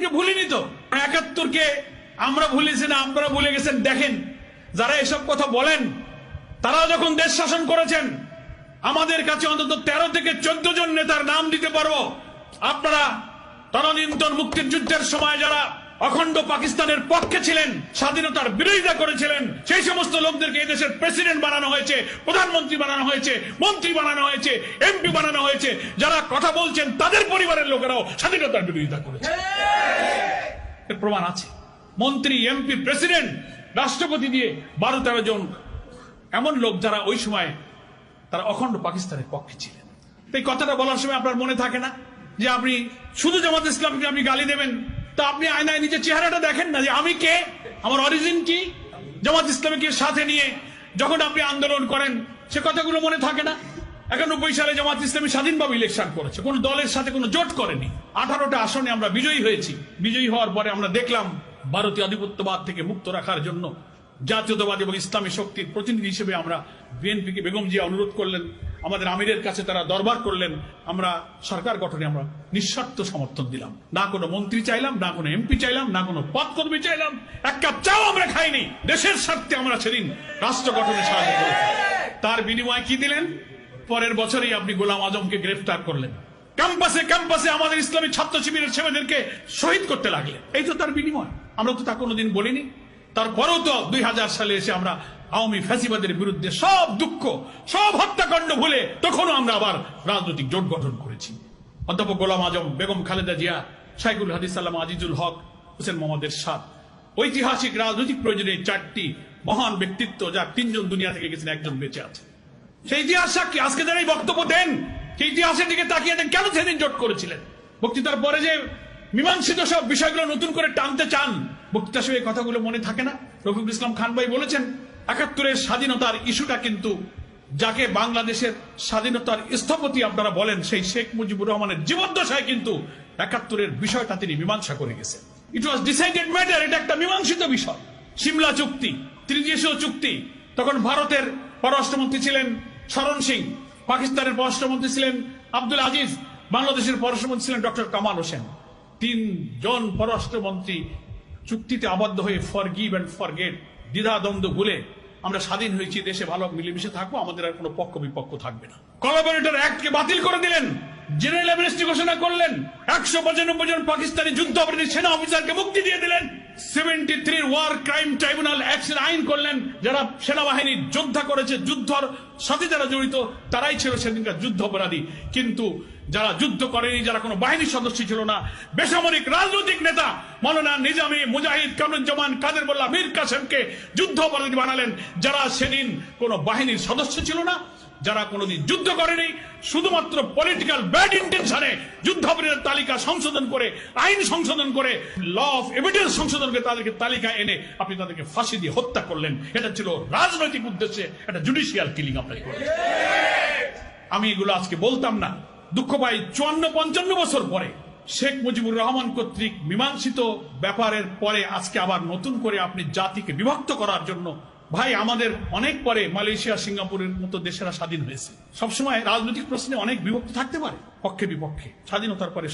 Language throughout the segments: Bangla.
71-কে ভুলিনি তো। 71-কে আমরা ভুলেছি না, আপনারা ভুলে গেছেন। দেখেন, যারা এসব কথা বলেন তারা যখন দেশ শাসন করেছেন, আমাদের কাছে অন্তত 13 থেকে 14 জন নেতার নাম দিতে পারবো। আপনারা তদানীন্তন মুক্তির যুদ্ধের সময় যারা অখণ্ড পাকিস্তানের পক্ষে ছিলেন, স্বাধীনতার বিরোধিতা করেছিলেন, সেই সমস্ত লোকদেরকে এই দেশের প্রেসিডেন্ট বানানো হয়েছে, প্রধানমন্ত্রী বানানো হয়েছে, মন্ত্রী বানানো হয়েছে, এমপি বানানো হয়েছে। যারা কথা বলছেন তাদের পরিবারের লোকেরাও স্বাধীনতার বিরোধিতা করেছে, এর প্রমাণ আছে। মন্ত্রী, এমপি, প্রেসিডেন্ট, রাষ্ট্রপতি দিয়ে 12-13 জন এমন লোক যারা ওই সময় তারা অখণ্ড পাকিস্তানের পক্ষে ছিলেন। এই কথাটা বলার সময় আপনার মনে থাকে না যে আপনি শুধু জামাত ইসলামকে আপনি গালি দেবেন, তা আপনি আয়নায় নিজের চেহারাটা দেখেন না যে আমি কে, আমার অরিজিন কি। জামাত ইসলামকে সাথে নিয়ে যখন আপনি আন্দোলন করেন সে কথাগুলো মনে থাকে না। 91 সালে জামাত ইসলামী স্বাধীনভাবে ইলেকশন করেছে, কোন দলের সাথে কোনো জোট করেনি। 18টা আসনে আমরা বিজয়ী হয়েছি। বিজয়ী হওয়ার পরে আমরা দেখলাম ভারতীয় আধিপত্যবাদ থেকে মুক্ত রাখার জন্য জাতীয়তাবাদী এবং ইসলামী শক্তির প্রতিনিধি হিসেবে আমরা বিএনপিকে, বেগম জিয়া অনুরোধ করলেন, আমাদের আমিরের কাছে তারা দরবার করলেন, আমরা সরকার গঠনে আমরা নিঃস্বার্থ সমর্থন দিলাম। না কোনো মন্ত্রী চাইলাম, না কোনো এমপি চাইলাম, না কোনো পদকর্মী চাইলাম, এক কাপ চাও আমরা খাইনি। দেশের স্বার্থে আমরা সেদিন রাষ্ট্র গঠনে সাহায্য করেছি। তার বিনিময়ে কি দিলেন? পরের বছরই আপনি গোলাম আজমকে গ্রেফতার করলেন, ক্যাম্পাসে ক্যাম্পাসে আমাদের ইসলামী ছাত্র শিবিরের ছেলেদেরকে শহীদ করতে লাগলেন। এই তো তার বিনিময়। আমরা তো তা কোনোদিন বলিনি। তারপরেও তো 2000 সালে এসে আমরা আওয়ামী ফ্যাসিবাদের বিরুদ্ধে সব দুঃখ, সব হত্যাকাণ্ড ভুলে তখনও আমরা আবার রাজনৈতিক জোট গঠন করেছি। অধ্যাপক গোলাম আজম, বেগম খালেদা জিয়া, শাইখুল হাদিস আল্লামা আজিজুল হক, হোসেন মোহাম্মদ এরশাদ, ঐতিহাসিক রাজনৈতিক প্রয়োজনে 4টি মহান ব্যক্তিত্ব, যার 3 জন দুনিয়া থেকে গেছেন, 1 জন বেঁচে আছে। সেই ইতিহাস সাক্ষী। আজকে যারা এই বক্তব্য দেন, সেই ইতিহাসের দিকে তাকিয়ে দেন, কেন সেদিন জোট করেছিলেন? বক্তৃতার পরে যে মীমাংসিত সব বিষয়গুলো নতুন করে টানতে চান, বক্তৃতার সঙ্গে কথাগুলো মনে থাকে না? রফিকুল ইসলাম খান ভাই বলেছেন 71-এর স্বাধীনতার ইস্যুটা কিন্তু, যাকে বাংলাদেশের স্বাধীনতার স্থপতি আপনারা বলেন, সেই শেখ মুজিবুর রহমানের জীবদ্দশায় কিন্তু 71-এর বিষয়টা তিনি মীমাংসা করে গেছেন। ইট ওয়াজ ডিসাইডেড ম্যাটার। এটা একটা মীমাংসিত বিষয়। সিমলা চুক্তি, ত্রিদেশীয় চুক্তি, তখন ভারতের পররাষ্ট্রমন্ত্রী ছিলেন শরণ সিং, পাকিস্তানের পররাষ্ট্রমন্ত্রী ছিলেন আব্দুল আজিজ, বাংলাদেশের পররাষ্ট্রমন্ত্রী ছিলেন ডক্টর কামাল হোসেন। 3 জন পররাষ্ট্রমন্ত্রী চুক্তিতে আবদ্ধ হয়ে ফরগিভ এন্ড ফরগেট, দ্বিধাদ্বন্দ্ব ভুলে আমরা স্বাধীন হয়েছি, দেশে ভালো মিলেমিশে থাকবো, আমাদের আর কোনো পক্ষ বিপক্ষ থাকবে না। কোলাবরেটর অ্যাক্টকে বাতিল করে দিলেন, জেনারেল অ্যামনেস্টি ঘোষণা করলেন, 195 জন পাকিস্তানি যুদ্ধ অপরাধী সেনা অফিসারকে মুক্তি দিয়ে দিলেন, 73 ওয়ার ক্রাইম ট্রাইব্যুনাল অ্যাক্টের আইন করলেন। যারা সেনাবাহিনীর যোদ্ধা করেছে, যুদ্ধর সাথে যারা জড়িত, তারাই ছিল সেদিনকার যুদ্ধ অপরাধী। কিন্তু যারা যুদ্ধ করেনি, যারা কোনো বাহিনীর সদস্য ছিল না, বেসামরিক রাজনৈতিক নেতা মাওলানা নিজামী, মুজাহিদ, কামরুজ্জামান, কাদের মোল্লা, মীর কাসেমকে যুদ্ধ অপরাধী বানালেন, যারা সেদিন কোনো বাহিনীর সদস্য ছিল না, যারা কোনোদিন যুদ্ধ করেনি, শুধুমাত্র পলিটিক্যাল ব্যাড ইন্টেনশনে যুদ্ধ অপরাধীর তালিকা সংশোধন করে, আইন সংশোধন করে, ল অফ এভিডেন্স সংশোধন করে তাদেরকে তালিকা এনে আপনি তাদেরকে ফাঁসি দিয়ে হত্যা করলেন। এটা ছিল রাজনৈতিক উদ্দেশ্যে একটা জুডিশিয়াল কিলিং আপনাকে করেছে। আমি এগুলো আজকে বলতাম না। দুঃখ পাই 54-55 বছর পরে শেখ মুজিবুর রহমান কর্তৃক মীমাংসিত ব্যাপারের পরে আজকে আবার নতুন করে আপনি জাতিকে বিভক্ত করার জন্য, ভাই আমাদের অনেক পরে মালয়েশিয়া, সিঙ্গাপুরের মতো দেশেরা স্বাধীন হয়েছে। সবসময় রাজনৈতিক প্রশ্নে অনেক বিভক্ত থাকতে পারে, পক্ষে বিপক্ষে। স্বাধীনতার পরে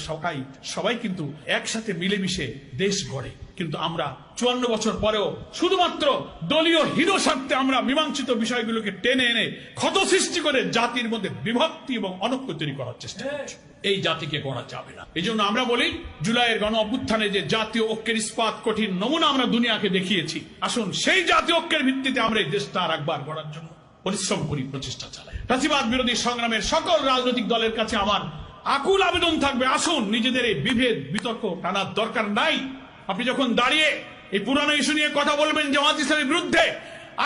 সবাই কিন্তু একসাথে মিলেমিশে দেশ গড়ে। কিন্তু আমরা 54 বছর পরেও শুধুমাত্র দলীয় হিরো স্বার্থে আমরা মীমাংসিত বিষয়গুলোকে টেনে এনে ক্ষত সৃষ্টি করে জাতির মধ্যে বিভক্তি এবং অনৈক্য তৈরি করার চেষ্টা করছি। এই জাতিকে গড়া যাবে না। এই জন্য আমরা বলি, জুলাইয়ের গণ অভ্যুত্থানে যে জাতীয় ঐক্যের ইস্পাত কঠিন নমুনা আমরা দুনিয়াকে দেখিয়েছি, আসুন সেই জাতীয় ঐক্যের ভিত্তিতে আমরা এই দেশটা আর একবার গড়ার জন্য পরিশ্রম করি, প্রচেষ্টা চালাই। ফ্যাসিবাদ বিরোধী সংগ্রামের সকল রাজনৈতিক দলের কাছে আমার আকুল আবেদন থাকবে, আসুন নিজেদের এই বিভেদ বিতর্ক টানার দরকার নাই। আপনি যখন দাঁড়িয়ে এই পুরানো ইস্যু নিয়ে কথা বলবেন জামাত ইসলামের বিরুদ্ধে,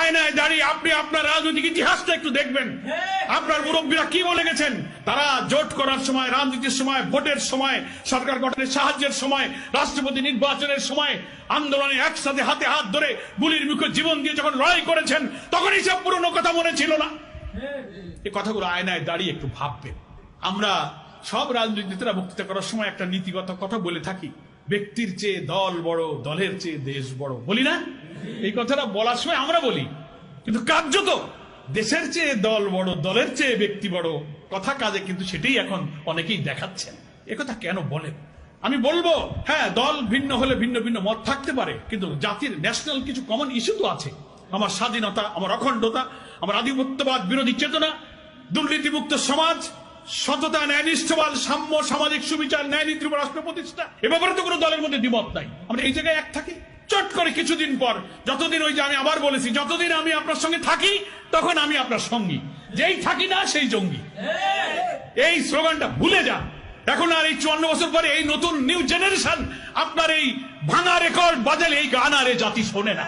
আয়নায় দাঁড়িয়ে আপনি আপনার রাজনৈতিক ইতিহাসটা একটু দেখবেন। আপনার মুরব্বীরা কি বলে গেছেন? তারা জোট করার সময়, রাজনীতির সময়, ভোটের সময়, সরকার গঠনের সাহায্যের সময়, রাষ্ট্রপতি নির্বাচনের সময়, আন্দোলনে একসাথে হাতে হাত ধরে গুলির মুখে জীবন দিয়ে যখন লড়াই করেছেন, তখন এইসব পুরনো কথা মনে ছিল না। এই কথাগুলো আয়নায় দাঁড়িয়ে একটু ভাববেন। আমরা সব রাজনীতিরা বক্তৃতা করার সময় একটা নীতিগত কথা বলে থাকি, ব্যক্তির চেয়ে দল বড়, দলের চেয়ে দেশ বড়, বলি না? এই কথাটা বলার সময় আমরা বলি, কিন্তু কার্যত দেশের চেয়ে দল বড়, দলের চেয়ে ব্যক্তি বড়, কথা কাজে কিন্তু সেটাই এখন অনেকেই দেখাচ্ছেন। একথা কেন বলেন? আমি বলবো হ্যাঁ, দল ভিন্ন হলে ভিন্ন ভিন্ন মত থাকতে পারে, কিন্তু জাতির ন্যাশনাল কিছু কমন ইস্যু তো আছে। আমার স্বাধীনতা, আমার অখণ্ডতা, আমার আধিপত্যবাদ বিরোধী চেতনা, দুর্নীতিমুক্ত সমাজ, সততা, ন্যায়নিষ্ঠবাদ, সাম্য, সামাজিক সুবিচার, ন্যায় নীতির উপর রাষ্ট্র প্রতিষ্ঠা। এ ব্যাপারে তো কোনো দলের মধ্যে দ্বিমত নাই। আমরা এই জায়গায় এক থাকি। চট করে কিছুদিন পর, যতদিন, ওই যে আমি আবার বলেছি, যতদিন আমি আপনার সঙ্গে থাকি তখন আমি আপনার সঙ্গী, যেই থাকি না সেই জঙ্গি। এই স্লোগানটা ভুলে যান। এখন আর এই 54 বছর পরে এই নতুন নিউ জেনারেশন আপনার এই ভাঙা রেকর্ড বাজালে এই গান আর এই জাতি শোনে না।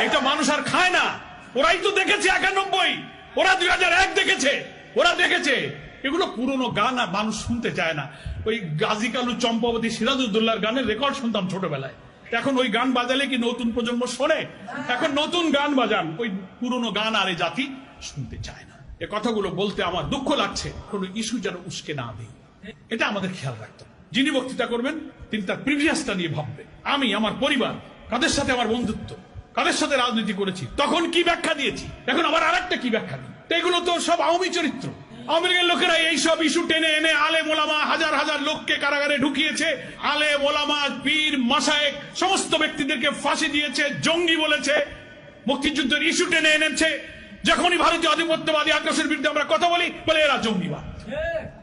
এটা মানুষ আর খায় না। ওরাই তো দেখেছে 91, ওরা 2001 দেখেছে, ওরা দেখেছে। এগুলো পুরনো গান আর মানুষ শুনতে চায় না। ওই গাজী কালু, চম্পাবতী, সিরাজউদ্দৌলার গানের রেকর্ড শুনতাম ছোটবেলায়। এখন ওই গান বাজালে কি নতুন প্রজন্ম শোনে? এখন নতুন গান বাজান, ওই পুরনো গান আর এই জাতি শুনতে চায় না। এ কথাগুলো বলতে আমার দুঃখ লাগছে। কোন ইস্যু যেন উস্কে না দিই, এটা আমাদের খেয়াল রাখতে হবে। যিনি বক্তৃতা করবেন তিনি তার প্রিভিয়াসটা নিয়ে ভাববেন। আমি, আমার পরিবার, কাদের সাথে আমার বন্ধুত্ব, কাদের সাথে রাজনীতি করেছি, তখন কি ব্যাখ্যা দিয়েছি, এখন আবার আরেকটা কি ব্যাখ্যা দিই। এগুলো তো সব আওয়ামী চরিত্র। আওয়ামী লীগের লোকেরা এইসব ইস্যু টেনে এনে আলেম ওলামা, হাজার হাজার লোককে কারাগারে ঢুকিয়েছে। আলেম ওলামা, পীর, মাশায়েখ সমস্ত ব্যক্তিদেরকে ফাঁসি দিয়েছে, জঙ্গি বলেছে, মুক্তিযুদ্ধের ইস্যু টেনে এনেছে। যখনই ভারতীয় আধিপত্যবাদী আগ্রাসের বিরুদ্ধে আমরা কথা বলি, বলে এরা জঙ্গিবাদ।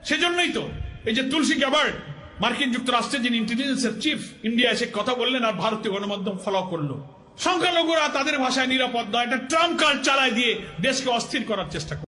সেজন্যই তো এই যে তুলসী গ্যাবার্ড, মার্কিন যুক্তরাষ্ট্রের যিনি ইন্টেলিজেন্সের চিফ, ইন্ডিয়া এসে কথা বললেন আর ভারতীয় গণমাধ্যম ফলো করলো। সংখ্যালঘুরা তাদের ভাষায় নিরাপদ নয়, একটা ট্রাম্প কার্ড চালায় দিয়ে দেশকে অস্থির করার চেষ্টা করে।